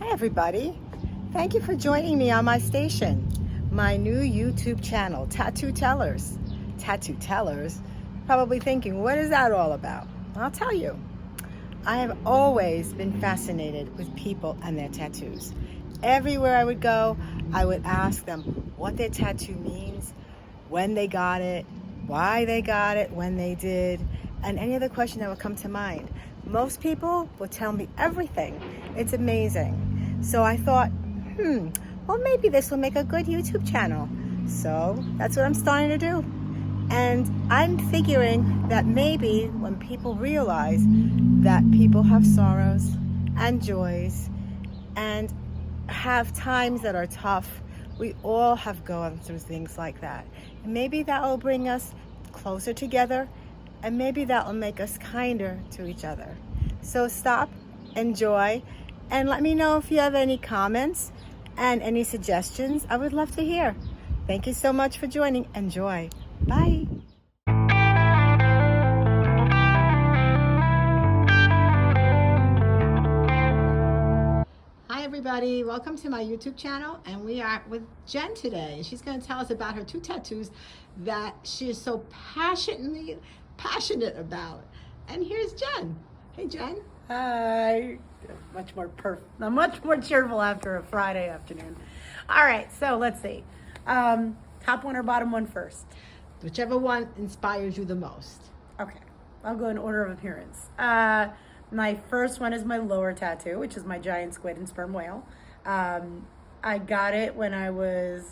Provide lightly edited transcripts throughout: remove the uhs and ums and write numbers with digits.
Hi everybody, thank you for joining me on my station, my new YouTube channel, Tattoo Tellers. Tattoo Tellers? Probably thinking, what is that all about? I'll tell you. I have always been fascinated with people and their tattoos. Everywhere I would go, I would ask them what their tattoo means, when they got it, why they got it, when they did, and any other question that would come to mind. Most people would tell me everything. It's amazing. So I thought, well, maybe this will make a good YouTube channel. So that's what I'm starting to do. And I'm figuring that maybe when people realize that people have sorrows and joys and have times that are tough, we all have gone through things like that. And maybe that will bring us closer together, and maybe that will make us kinder to each other. So stop, enjoy, and let me know if you have any comments and any suggestions. I would love to hear. Thank you so much for joining. Enjoy. Bye. Hi everybody, welcome to my YouTube channel, and we are with Jen today. She's going to tell us about her two tattoos that she is so passionate about. And here's Jen. Hey Jen. Hi. I'm much more cheerful after a Friday afternoon. All right, so let's see. Top one or bottom one first? Whichever one inspires you the most. Okay, I'll go in order of appearance. My first one is my lower tattoo, which is my giant squid and sperm whale. I got it when I was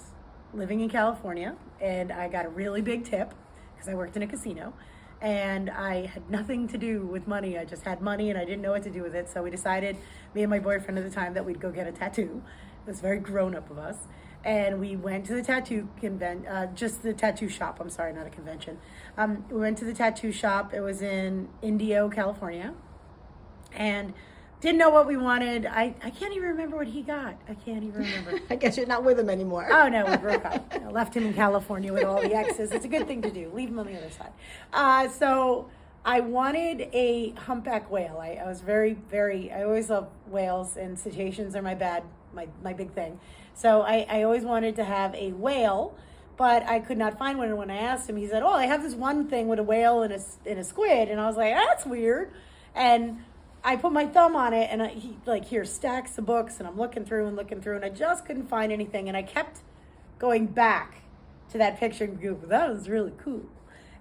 living in California, and I got a really big tip because I worked in a casino. And I had nothing to do with money. I just had money and I didn't know what to do with it. So we decided, me and my boyfriend at the time, that we'd go get a tattoo. It was very grown up of us. And we went to the tattoo just the tattoo shop. I'm sorry, not a convention. We went to the tattoo shop. It was in Indio, California. And didn't know what we wanted. I can't even remember what he got. I can't even remember. I guess you're not with him anymore. Oh, no, we broke up. I left him in California with all the exes. It's a good thing to do. Leave him on the other side. So I wanted a humpback whale. I was I always love whales, and cetaceans are my big thing. So I always wanted to have a whale, but I could not find one. And when I asked him, he said, I have this one thing with a whale and a squid. And I was like, that's weird. And I put my thumb on it, and he here stacks of books, and I'm looking through, and I just couldn't find anything. And I kept going back to that picture and go, that was really cool.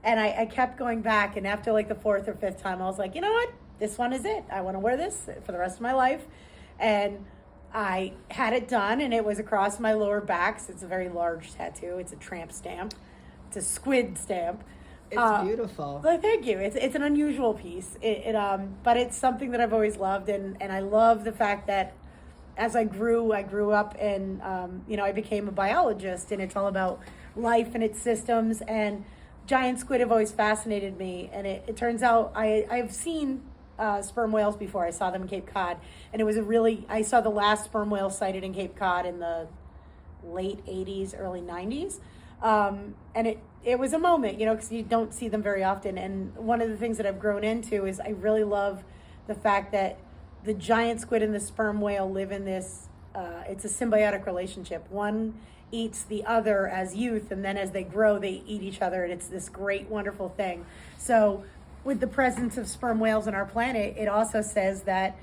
And I kept going back, and after the fourth or fifth time, I was like, you know what? This one is it. I want to wear this for the rest of my life. And I had it done, and it was across my lower back. So it's a very large tattoo. It's a tramp stamp. It's a squid stamp. It's beautiful. Thank you. It's an unusual piece. But it's something that I've always loved, and I love the fact that as I grew up, and I became a biologist, and it's all about life and its systems. And giant squid have always fascinated me. And it turns out I've seen sperm whales before. I saw them in Cape Cod, and I saw the last sperm whale sighted in Cape Cod in the late 80s, early 90s. And it was a moment, because you don't see them very often. And one of the things that I've grown into is I really love the fact that the giant squid and the sperm whale live in this, it's a symbiotic relationship. One eats the other as youth, and then as they grow, they eat each other. And it's this great, wonderful thing. So with the presence of sperm whales on our planet, it also says that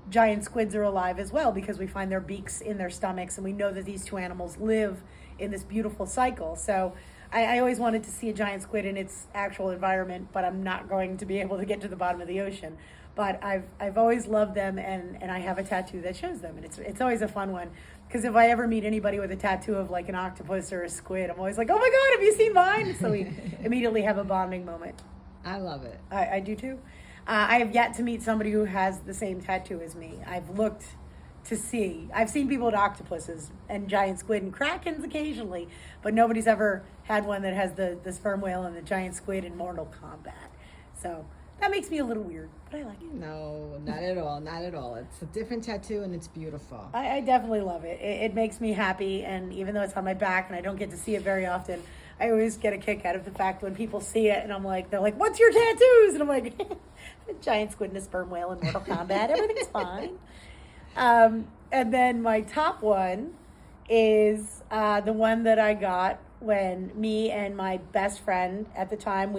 giant squids are alive as well, because we find their beaks in their stomachs, and we know that these two animals live in this beautiful cycle. So I always wanted to see a giant squid in its actual environment, but I'm not going to be able to get to the bottom of the ocean. But I've always loved them, and I have a tattoo that shows them, and it's always a fun one, because if I ever meet anybody with a tattoo of an octopus or a squid, I'm always like, oh my God, have you seen mine? So we immediately have a bonding moment. I love it. I do too. I have yet to meet somebody who has the same tattoo as me. I've seen people with octopuses and giant squid and krakens occasionally, but nobody's ever had one that has the sperm whale and the giant squid in Mortal Kombat. So that makes me a little weird, but I like it. No, not at all. Not at all. It's a different tattoo, and it's beautiful. I definitely love it. It makes me happy, and even though it's on my back and I don't get to see it very often, I always get a kick out of the fact when people see it, and they're like, what's your tattoos? And I'm like, a giant squid and a sperm whale in Mortal Kombat. Everything's fine. And then my top one is the one that I got when me and my best friend at the time,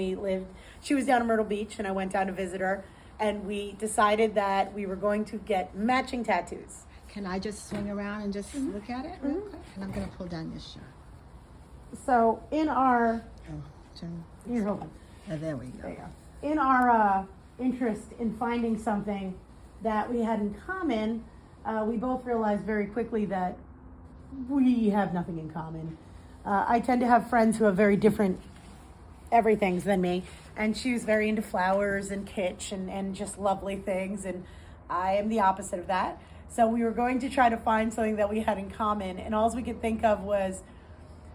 she was down in Myrtle Beach and I went down to visit her, and we decided that we were going to get matching tattoos. Can I just swing around and just look at it real quick? And I'm going to pull down this shirt. So in our, Here, hold on. Oh, there we go. In our interest in finding something that we had in common, we both realized very quickly that we have nothing in common. I tend to have friends who have very different everythings than me, and she was very into flowers and kitsch and just lovely things, and I am the opposite of that. So we were going to try to find something that we had in common, and all we could think of was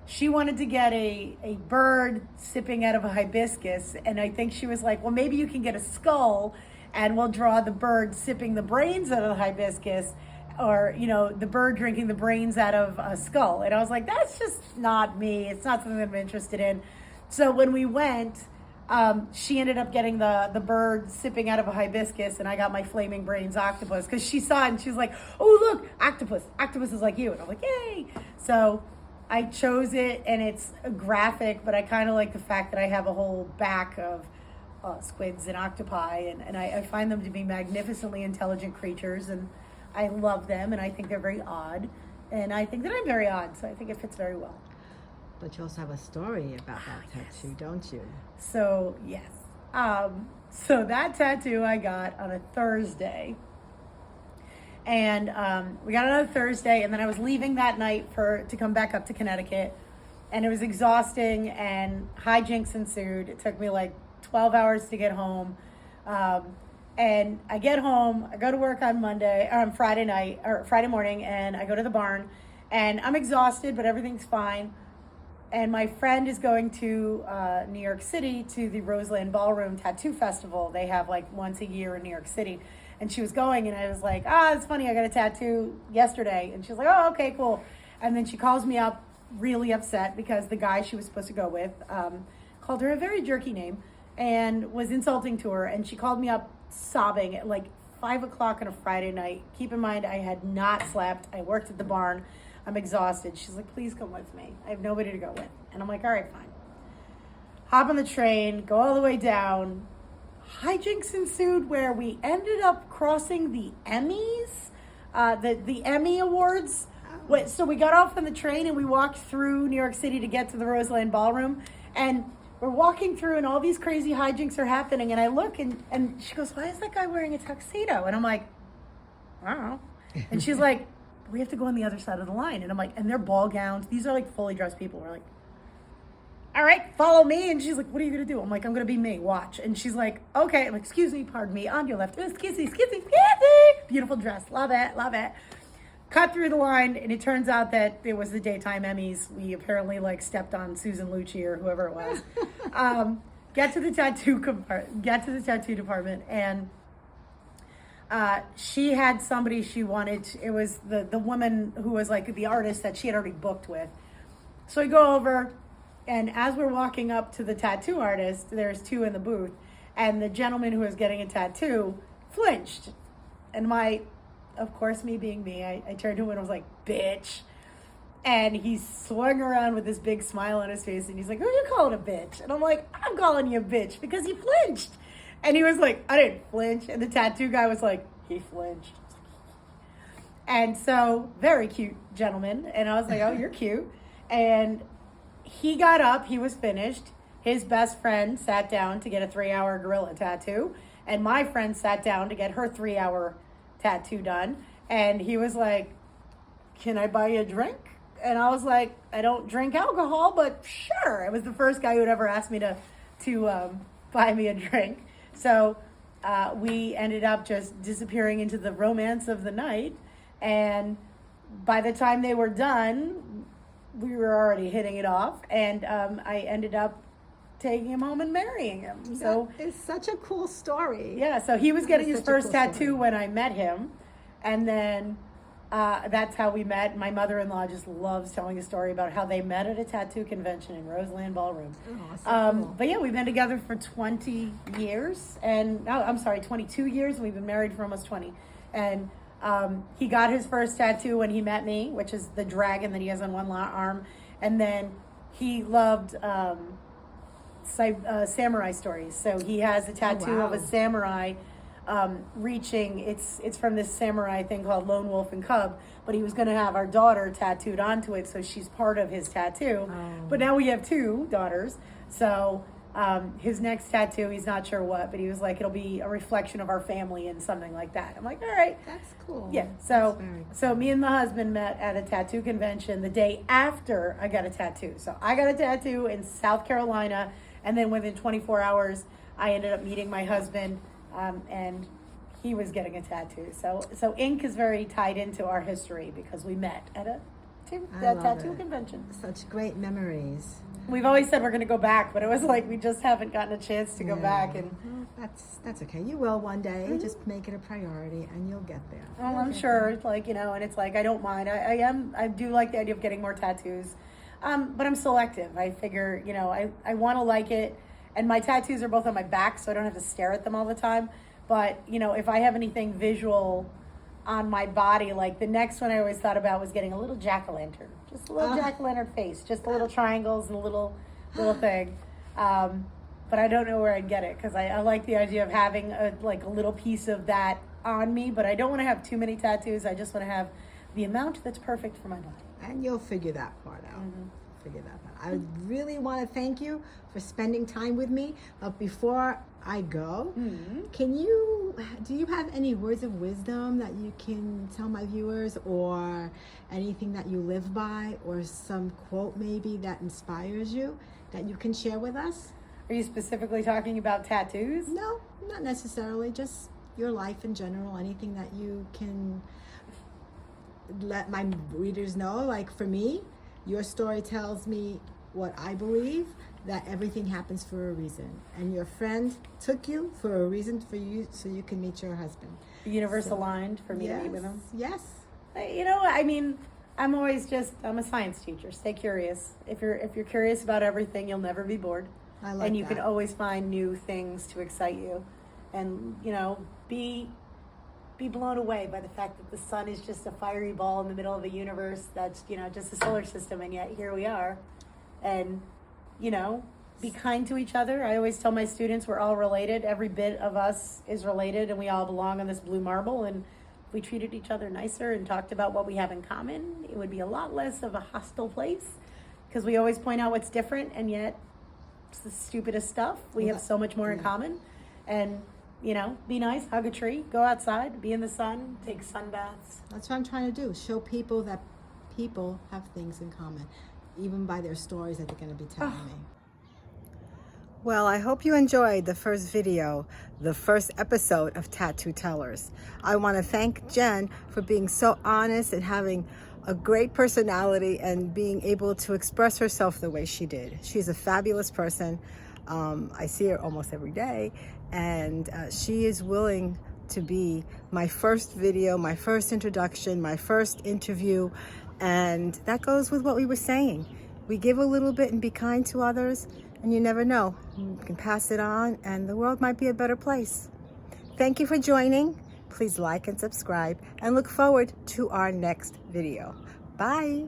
she wanted to get a bird sipping out of a hibiscus, and I think she was like, well, maybe you can get a skull and we'll draw the bird sipping the brains out of the hibiscus, or, you know, the bird drinking the brains out of a skull. And I was like, that's just not me. It's not something that I'm interested in. So when we went, she ended up getting the bird sipping out of a hibiscus, and I got my flaming brains octopus, because she saw it and she was like, oh, look, octopus is like you. And I'm like, yay. So I chose it, and it's graphic, but I kind of like the fact that I have a whole back of squids and octopi, and I find them to be magnificently intelligent creatures, and I love them, and I think they're very odd, and I think that I'm very odd, so I think it fits very well. But you also have a story about that tattoo, don't you? So, yes. So that tattoo I got on a Thursday. And we got it on a Thursday, and then I was leaving that night to come back up to Connecticut. And it was exhausting, and hijinks ensued. It took me like 12 hours to get home. And I get home, I go to work on Friday morning, and I go to the barn, and I'm exhausted, but everything's fine. And my friend is going to New York City to the Roseland Ballroom Tattoo Festival. They have like once a year in New York City. And she was going, and I was like, it's funny, I got a tattoo yesterday. And she was like, oh, okay, cool. And then she calls me up really upset because the guy she was supposed to go with called her a very jerky name and was insulting to her. And she called me up sobbing at like 5 o'clock on a Friday night. Keep in mind, I had not slept. I worked at the barn. I'm exhausted. She's like, please come with me. I have nobody to go with. And I'm like, all right, fine. Hop on the train, go all the way down. Hijinks ensued where we ended up crossing the Emmys, the Emmy Awards. So we got off on the train and we walked through New York City to get to the Roseland Ballroom. And we're walking through and all these crazy hijinks are happening. And I look and she goes, why is that guy wearing a tuxedo? And I'm like, I don't know. And she's like, we have to go on the other side of the line. And I'm like, and they're ball gowns. These are like fully dressed people. We're like, all right, follow me. And she's like, what are you going to do? I'm like, I'm going to be me. Watch. And she's like, okay. I'm like, excuse me, pardon me. On your left. Excuse me. Beautiful dress. Love it. Cut through the line. And it turns out that it was the daytime Emmys. We apparently like stepped on Susan Lucci or whoever it was. Get to the tattoo department. And she had somebody she wanted. It was the woman who was like the artist that she had already booked with. So I go over. And as we're walking up to the tattoo artist, there's two in the booth, and the gentleman who was getting a tattoo flinched. And of course, me being me, I turned to him and I was like, bitch. And he swung around with this big smile on his face, and he's like, who are you calling a bitch? And I'm like, I'm calling you a bitch because he flinched. And he was like, I didn't flinch. And the tattoo guy was like, he flinched. And so, very cute gentleman. And I was like, oh, you're cute. And he got up, he was finished. His best friend sat down to get a 3-hour gorilla tattoo. And my friend sat down to get her 3-hour tattoo done. And he was like, can I buy you a drink? And I was like, I don't drink alcohol, but sure. It was the first guy who had ever asked me to buy me a drink. So we ended up just disappearing into the romance of the night. And by the time they were done, we were already hitting it off, and I ended up taking him home and marrying him. So it's such a cool story. Yeah, so he was getting his first tattoo when I met him, and then that's how we met. My mother-in-law just loves telling a story about how they met at a tattoo convention in Roseland Ballroom. Oh, so cool. But yeah, we've been together for 20 years, and 22 years, and we've been married for almost 20. And He got his first tattoo when he met me, which is the dragon that he has on one arm. And then he loved samurai stories. So he has a tattoo of a samurai reaching. It's from this samurai thing called Lone Wolf and Cub. But he was going to have our daughter tattooed onto it, so she's part of his tattoo. But now we have two daughters. So his next tattoo, he's not sure what, but he was like, it'll be a reflection of our family and something like that. I'm like, all right. That's cool. Yeah. So me and the husband met at a tattoo convention the day after I got a tattoo. So I got a tattoo in South Carolina, and then within 24 hours, I ended up meeting my husband, and he was getting a tattoo. So ink is very tied into our history because we met at a tattoo convention. Such great memories. We've always said we're going to go back, but it was like we just haven't gotten a chance to go back. And well, that's okay. You will one day. Just make it a priority, and you'll get there. well, I'm sure. It's like, and it's like I don't mind. I do like the idea of getting more tattoos, but I'm selective. I figure, I want to like it, and my tattoos are both on my back, so I don't have to stare at them all the time. But if I have anything visual on my body, like the next one I always thought about was getting a little jack-o'-lantern, just a little jack-o'-lantern face, just the little triangles and a little thing. But I don't know where I'd get it because I like the idea of having a little piece of that on me, but I don't want to have too many tattoos. I just want to have the amount that's perfect for my body. And you'll figure that part out. Figure that out. I really want to thank you for spending time with me. But before I go, do you have any words of wisdom that you can tell my viewers, or anything that you live by, or some quote maybe that inspires you that you can share with us? Are you specifically talking about tattoos? No, not necessarily. Just your life in general. Anything that you can let my readers know. Like for me, your story tells me what I believe, that everything happens for a reason. And your friend took you for a reason for you, so you can meet your husband. The universe aligned for me to meet with him. Yes. I'm always I'm a science teacher. Stay curious. If you're curious about everything, you'll never be bored. I like and you that. can always find new things to excite you. And, be blown away by the fact that the sun is just a fiery ball in the middle of a universe that's, just a solar system, and yet here we are. And, be kind to each other. I always tell my students we're all related. Every bit of us is related, and we all belong on this blue marble. And if we treated each other nicer and talked about what we have in common, it would be a lot less of a hostile place, because we always point out what's different, and yet it's the stupidest stuff. We have so much more in common. And be nice, hug a tree, go outside, be in the sun, take sun baths. That's what I'm trying to do. Show people that people have things in common, even by their stories that they're going to be telling me. Well, I hope you enjoyed the first video, the first episode of Tattoo Tellers. I want to thank Jenn for being so honest and having a great personality and being able to express herself the way she did. She's a fabulous person. I see her almost every day, and she is willing to be my first video, my first introduction, my first interview, and that goes with what we were saying. We give a little bit and be kind to others, and you never know. You can pass it on, and the world might be a better place. Thank you for joining. Please like and subscribe, and look forward to our next video. Bye.